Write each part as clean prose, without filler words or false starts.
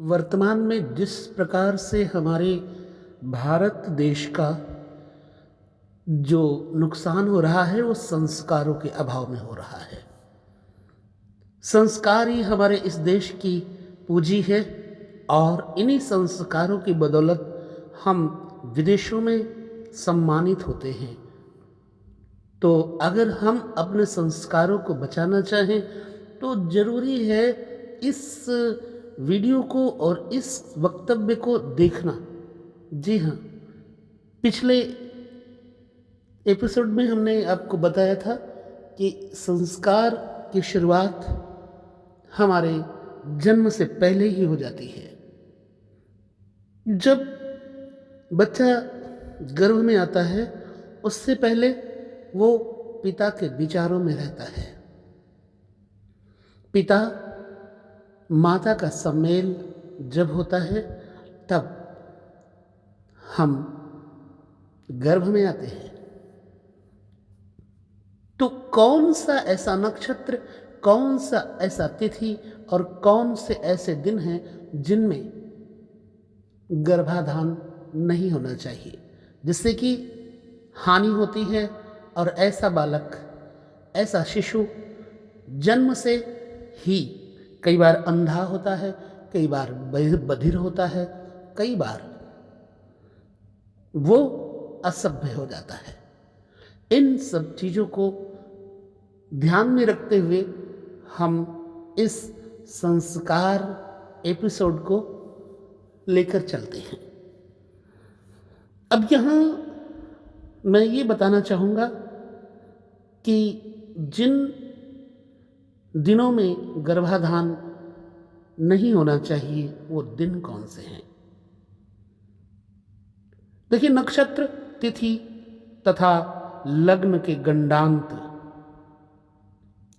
वर्तमान में जिस प्रकार से हमारे भारत देश का जो नुकसान हो रहा है वो संस्कारों के अभाव में हो रहा है। संस्कार ही हमारे इस देश की पूंजी है और इन्हीं संस्कारों की बदौलत हम विदेशों में सम्मानित होते हैं। तो अगर हम अपने संस्कारों को बचाना चाहें तो ज़रूरी है इस वीडियो को और इस वक्तव्य को देखना। जी हाँ, पिछले एपिसोड में हमने आपको बताया था कि संस्कार की शुरुआत हमारे जन्म से पहले ही हो जाती है। जब बच्चा गर्भ में आता है उससे पहले वो पिता के विचारों में रहता है। पिता माता का सम्मेल जब होता है तब हम गर्भ में आते हैं। तो कौन सा ऐसा नक्षत्र, कौन सा ऐसा तिथि और कौन से ऐसे दिन हैं जिनमें गर्भाधान नहीं होना चाहिए, जिससे कि हानि होती है और ऐसा बालक, ऐसा शिशु जन्म से ही कई बार अंधा होता है, कई बार बधिर होता है, कई बार वो असभ्य हो जाता है। इन सब चीज़ों को ध्यान में रखते हुए हम इस संस्कार एपिसोड को लेकर चलते हैं। अब यहाँ मैं ये बताना चाहूँगा कि जिन दिनों में गर्भाधान नहीं होना चाहिए वो दिन कौन से हैं। देखिए, नक्षत्र, तिथि तथा लग्न के गंडांत,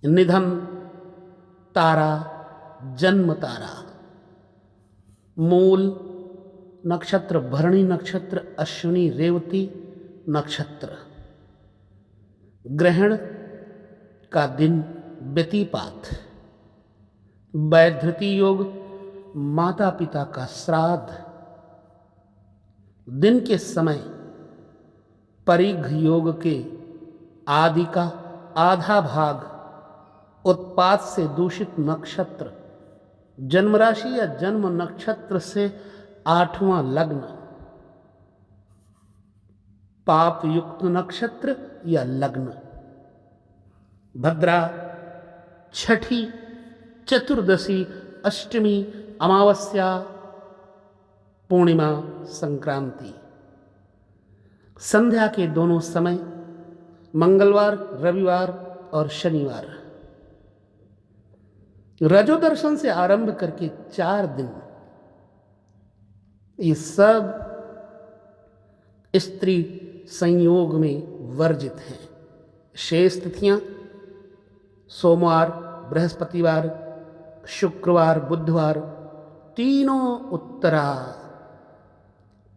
निधन तारा, जन्म तारा, मूल नक्षत्र, भरणी नक्षत्र, अश्विनी रेवती नक्षत्र, ग्रहण का दिन, व्यतिपात, वैधृति योग, माता पिता का श्राद्ध, दिन के समय परिघ योग के आदि का आधा भाग, उत्पात से दूषित नक्षत्र, जन्म राशि या जन्म नक्षत्र से 8वां लग्न, पाप युक्त नक्षत्र या लग्न, भद्रा, छठी, चतुर्दशी, अष्टमी, अमावस्या, पूर्णिमा, संक्रांति, संध्या के दोनों समय, मंगलवार, रविवार और शनिवार, रजो दर्शन से आरंभ करके 4 दिन, ये सब स्त्री संयोग में वर्जित हैं। शेष तिथियां सोमवार, बृहस्पतिवार, शुक्रवार, बुधवार, तीनों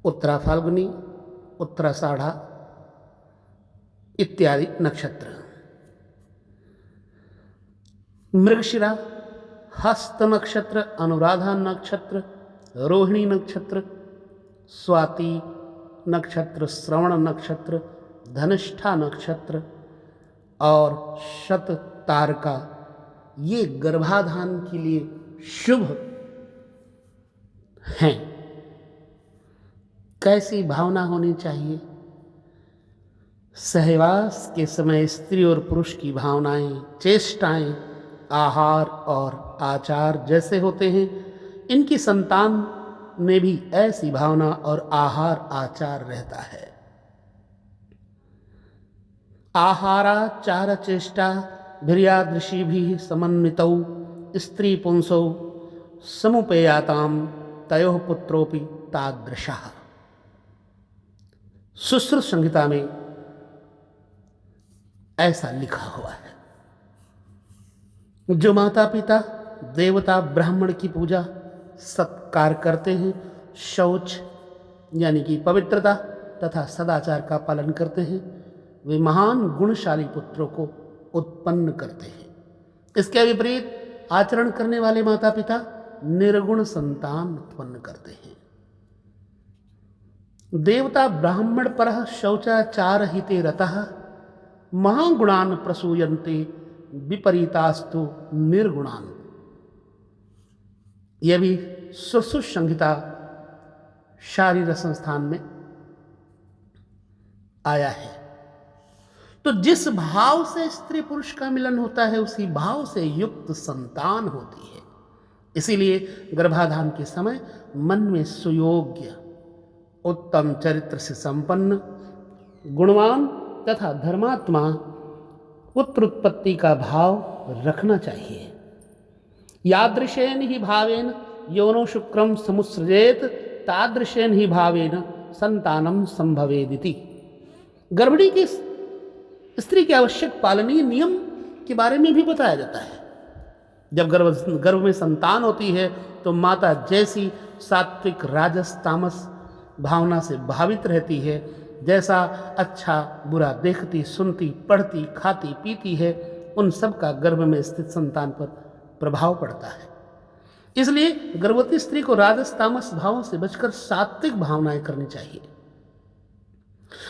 उत्तरा फाल्गुनी, उत्तराषाढ़ा इत्यादि नक्षत्र, मृगशिरा, हस्त नक्षत्र, अनुराधा नक्षत्र, रोहिणी नक्षत्र, स्वाति नक्षत्र, श्रवण नक्षत्र, धनिष्ठा नक्षत्र और शत तारका, ये गर्भाधान के लिए शुभ हैं। कैसी भावना होनी चाहिए? सहवास के समय स्त्री और पुरुष की भावनाएं, चेष्टाएं, आहार और आचार जैसे होते हैं, इनकी संतान में भी ऐसी भावना और आहार आचार रहता है। आहाराचार चेष्टा भिर्यादृशी भी समन्वितौ स्त्री पुंसौ समुपेयाताम तयोः पुत्रोपि तादृशः। सुश्रुत संहिता में ऐसा लिखा हुआ है। जो माता पिता, देवता, ब्राह्मण की पूजा सत्कार करते हैं, शौच यानी कि पवित्रता तथा सदाचार का पालन करते हैं, वे महान गुणशाली पुत्रों को उत्पन्न करते हैं। इसके विपरीत आचरण करने वाले माता पिता निर्गुण संतान उत्पन्न करते हैं। देवता ब्राह्मण परः शौचाचार हिते रतः महागुणान प्रसूयन्ते विपरीतास्तु निर्गुणान। यह भी सुश्रुत संहिता शारीर संस्थान में आया है। तो जिस भाव से स्त्री पुरुष का मिलन होता है उसी भाव से युक्त संतान होती है। इसीलिए गर्भाधान के समय मन में सुयोग्य, उत्तम चरित्र से संपन्न, गुणवान तथा धर्मात्मा पुत्र उत्पत्ति का भाव रखना चाहिए। यादृशेन ही भावेन यौनो शुक्रम समुत्सृजेत तादृशेन ही भावेन संतानम संभवेदिति। गर्भिणी की स्त्री के आवश्यक पालनीय नियम के बारे में भी बताया जाता है। जब गर्भ में संतान होती है तो माता जैसी सात्विक राजस तामस भावना से भावित रहती है, जैसा अच्छा बुरा देखती, सुनती, पढ़ती, खाती, पीती है, उन सब का गर्भ में स्थित संतान पर प्रभाव पड़ता है। इसलिए गर्भवती स्त्री को राजस तामस भावों से बचकर सात्विक भावनाएं करनी चाहिए।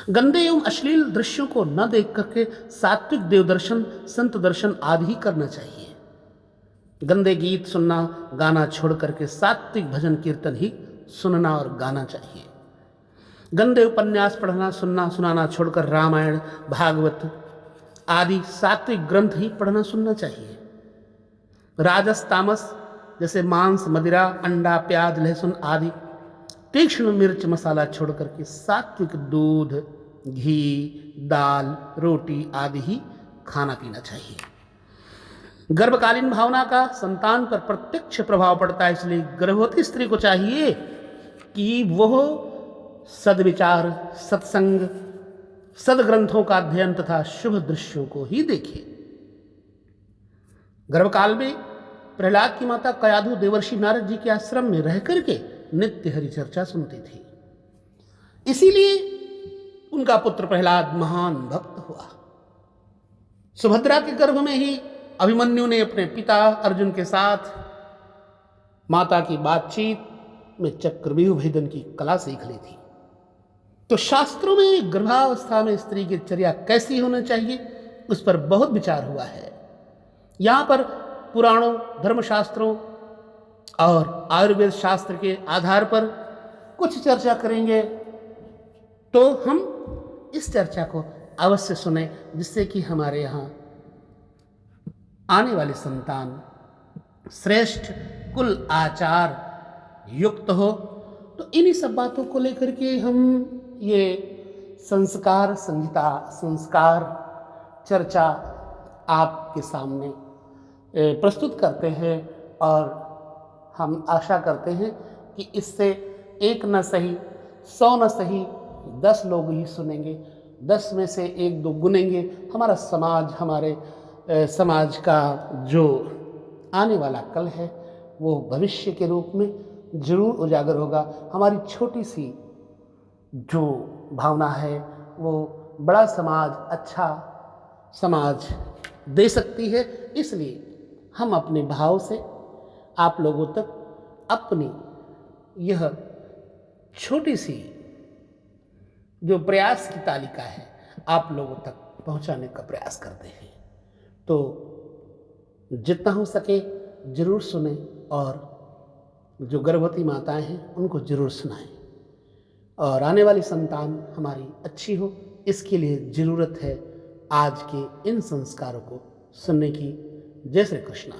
गंदे एवं अश्लील दृश्यों को न देख करके सात्विक देवदर्शन, संत दर्शन आदि ही करना चाहिए। गंदे गीत सुनना गाना छोड़ करके सात्विक भजन कीर्तन ही सुनना और गाना चाहिए। गंदे उपन्यास पढ़ना सुनना सुनाना छोड़कर रामायण, भागवत आदि सात्विक ग्रंथ ही पढ़ना सुनना चाहिए। राजस तामस जैसे मांस, मदिरा, अंडा, प्याज, लहसुन आदि तीक्ष्ण मिर्च मसाला छोड़ करके सात्विक दूध, घी, दाल, रोटी आदि ही खाना पीना चाहिए। गर्भकालीन भावना का संतान पर प्रत्यक्ष प्रभाव पड़ता है, इसलिए गर्भवती स्त्री को चाहिए कि वह सद्विचार, सत्संग, सदग्रंथों का अध्ययन तथा शुभ दृश्यों को ही देखे। गर्भकाल में प्रहलाद की माता कयाधु देवर्षि नारद जी के आश्रम में रह करके नित्य हरि चर्चा सुनती थी। इसीलिए उनका पुत्र प्रहलाद महान भक्त हुआ। सुभद्रा के गर्भ में ही अभिमन्यु ने अपने पिता अर्जुन के साथ माता की बातचीत में चक्रव्यूह भेदन की कला सीख ली थी। तो शास्त्रों में गर्भावस्था में स्त्री की चर्या कैसी होनी चाहिए उस पर बहुत विचार हुआ है। यहाँ पर पुराणों, धर्मशास्त्रों और आयुर्वेद शास्त्र के आधार पर कुछ चर्चा करेंगे, तो हम इस चर्चा को अवश्य सुने, जिससे कि हमारे यहाँ आने वाली संतान श्रेष्ठ कुल आचार युक्त हो। तो इन्हीं सब बातों को लेकर के हम ये संस्कार संहिता, संस्कार चर्चा आपके सामने प्रस्तुत करते हैं और हम आशा करते हैं कि इससे एक न सही 100 न सही 10 लोग ही सुनेंगे, 10 में से 1-2 गुनेंगे। हमारा समाज, हमारे समाज का जो आने वाला कल है वो भविष्य के रूप में जरूर उजागर होगा। हमारी छोटी सी जो भावना है वो बड़ा समाज, अच्छा समाज दे सकती है। इसलिए हम अपने भाव से आप लोगों तक अपनी यह छोटी सी जो प्रयास की तालिका है आप लोगों तक पहुंचाने का प्रयास करते हैं। तो जितना हो सके जरूर सुने और जो गर्भवती माताएं हैं उनको जरूर सुनाएं और आने वाली संतान हमारी अच्छी हो, इसके लिए ज़रूरत है आज के इन संस्कारों को सुनने की। जय श्री कृष्ण।